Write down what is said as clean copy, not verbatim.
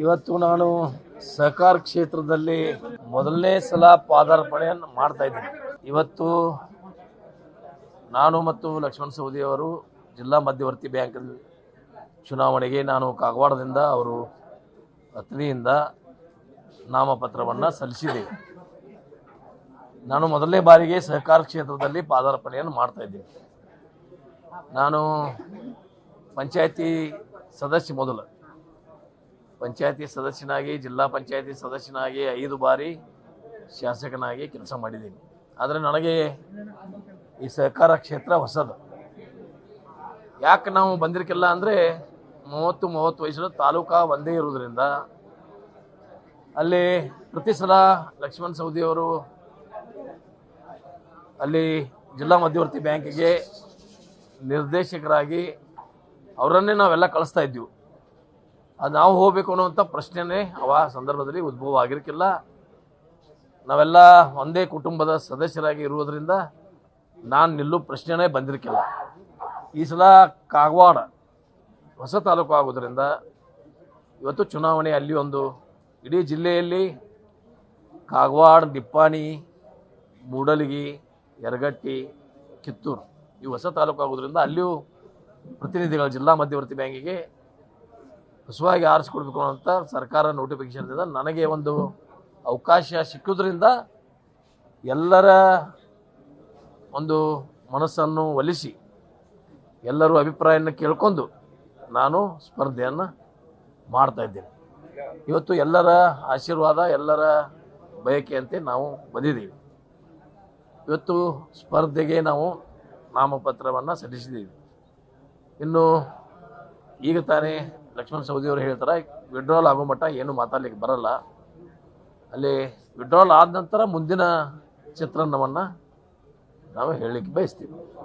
ಇವತ್ತು ನಾನು ಸಹಕಾರ ಕ್ಷೇತ್ರದಲ್ಲಿ ಮೊದಲನೇ ಸಲ ಪಾದಾರ್ಪಣೆಯನ್ನು ಮಾಡ್ತಾ ಇದ್ದೀನಿ. ಇವತ್ತು ನಾನು ಮತ್ತು ಲಕ್ಷ್ಮಣ ಸವದಿ ಅವರು ಜಿಲ್ಲಾ ಮಧ್ಯವರ್ತಿ ಬ್ಯಾಂಕ್ ಚುನಾವಣೆಗೆ ನಾನು ಕಾಗವಾಡದಿಂದ ಅವರು ಅತ್ನಿಯಿಂದ ನಾಮಪತ್ರವನ್ನು ಸಲ್ಲಿಸಿದ್ದೇವೆ. ನಾನು ಮೊದಲನೇ ಬಾರಿಗೆ ಸಹಕಾರ ಕ್ಷೇತ್ರದಲ್ಲಿ ಪಾದಾರ್ಪಣೆಯನ್ನು ಮಾಡ್ತಾ ಇದ್ದೀನಿ. ನಾನು ಪಂಚಾಯತಿ ಸದಸ್ಯ ಮೊದಲು ಪಂಚಾಯತಿ ಸದಸ್ಯನಾಗಿ ಜಿಲ್ಲಾ ಪಂಚಾಯತಿ ಸದಸ್ಯನಾಗಿ 5 ಬಾರಿ ಶಾಸಕನಾಗಿ ಕೆಲಸ ಮಾಡಿದ್ದೀನಿ. ಆದರೆ ನನಗೆ ಈ ಸಹಕಾರ ಕ್ಷೇತ್ರ ಹೊಸದು. ಯಾಕೆ ನಾವು ಬಂದಿರಕ್ಕಿಲ್ಲ ಅಂದರೆ 30 ವಯಸ್ಸು ತಾಲೂಕಾ ಒಂದೇ ಇರೋದ್ರಿಂದ ಅಲ್ಲಿ ಪ್ರತಿ ಸಲ ಲಕ್ಷ್ಮಣ ಸವದಿಯವರು ಅಲ್ಲಿ ಜಿಲ್ಲಾ ಮಧ್ಯವರ್ತಿ ಬ್ಯಾಂಕಿಗೆ ನಿರ್ದೇಶಕರಾಗಿ ಅವರನ್ನೇ ನಾವೆಲ್ಲ ಕಳಿಸ್ತಾ ಇದ್ದೀವಿ. ಅದು ನಾವು ಹೋಗಬೇಕು ಅನ್ನುವಂಥ ಪ್ರಶ್ನೆನೇ ಆ ಸಂದರ್ಭದಲ್ಲಿ ಉದ್ಭವ ಆಗಿರಕ್ಕಿಲ್ಲ. ನಾವೆಲ್ಲ ಒಂದೇ ಕುಟುಂಬದ ಸದಸ್ಯರಾಗಿ ಇರುವುದರಿಂದ ನಾನು ನಿಲ್ಲೋ ಪ್ರಶ್ನೆನೇ ಬಂದಿರಕ್ಕಿಲ್ಲ. ಈ ಸಲ ಕಾಗವಾಡ ಹೊಸ ತಾಲೂಕು ಆಗೋದ್ರಿಂದ ಇವತ್ತು ಚುನಾವಣೆ ಅಲ್ಲಿ ಒಂದು ಇಡೀ ಜಿಲ್ಲೆಯಲ್ಲಿ ಕಾಗವಾಡ, ನಿಪ್ಪಾಣಿ, ಮೂಡಲಗಿ, ಯರಗಟ್ಟಿ, ಕಿತ್ತೂರು ಇವು ಹೊಸ ತಾಲೂಕು ಆಗೋದ್ರಿಂದ ಅಲ್ಲಿಯೂ ಪ್ರತಿನಿಧಿಗಳು ಜಿಲ್ಲಾ ಮಧ್ಯವರ್ತಿ ಬ್ಯಾಂಕಿಗೆ ಹೊಸವಾಗಿ ಆರಿಸ್ಕೊಡ್ಬೇಕು ಅಂತ ಸರ್ಕಾರ ನೋಟಿಫಿಕೇಶನ್ದಿಂದ ನನಗೆ ಒಂದು ಅವಕಾಶ ಸಿಕ್ಕೋದ್ರಿಂದ ಎಲ್ಲರ ಒಂದು ಮನಸ್ಸನ್ನು ಒಲಿಸಿ ಎಲ್ಲರೂ ಅಭಿಪ್ರಾಯವನ್ನು ಕೇಳ್ಕೊಂಡು ನಾನು ಸ್ಪರ್ಧೆಯನ್ನು ಮಾಡ್ತಾ ಇದ್ದೇನೆ. ಇವತ್ತು ಎಲ್ಲರ ಆಶೀರ್ವಾದ, ಎಲ್ಲರ ಬಯಕೆಯಂತೆ ನಾವು ಬಂದಿದ್ದೀವಿ. ಇವತ್ತು ಸ್ಪರ್ಧೆಗೆ ನಾವು ನಾಮಪತ್ರವನ್ನು ಸಲ್ಲಿಸಿದ್ದೀವಿ. ಇನ್ನು ಈಗ ತಾನೇ ಲಕ್ಷ್ಮಣ ಸವದಿಯವರು ಹೇಳ್ತಾರೆ ವಿಡ್ರಾಲ್ ಆಗೋ ಮಟ್ಟ ಏನು ಮಾತಾಡಲಿಕ್ಕೆ ಬರಲ್ಲ. ಅಲ್ಲಿ ವಿಡ್ರಾಲ್ ಆದ ನಂತರ ಮುಂದಿನ ಚಿತ್ರಣವನ್ನು ನಾವು ಹೇಳಲಿಕ್ಕೆ ಬಯಸ್ತೀವಿ.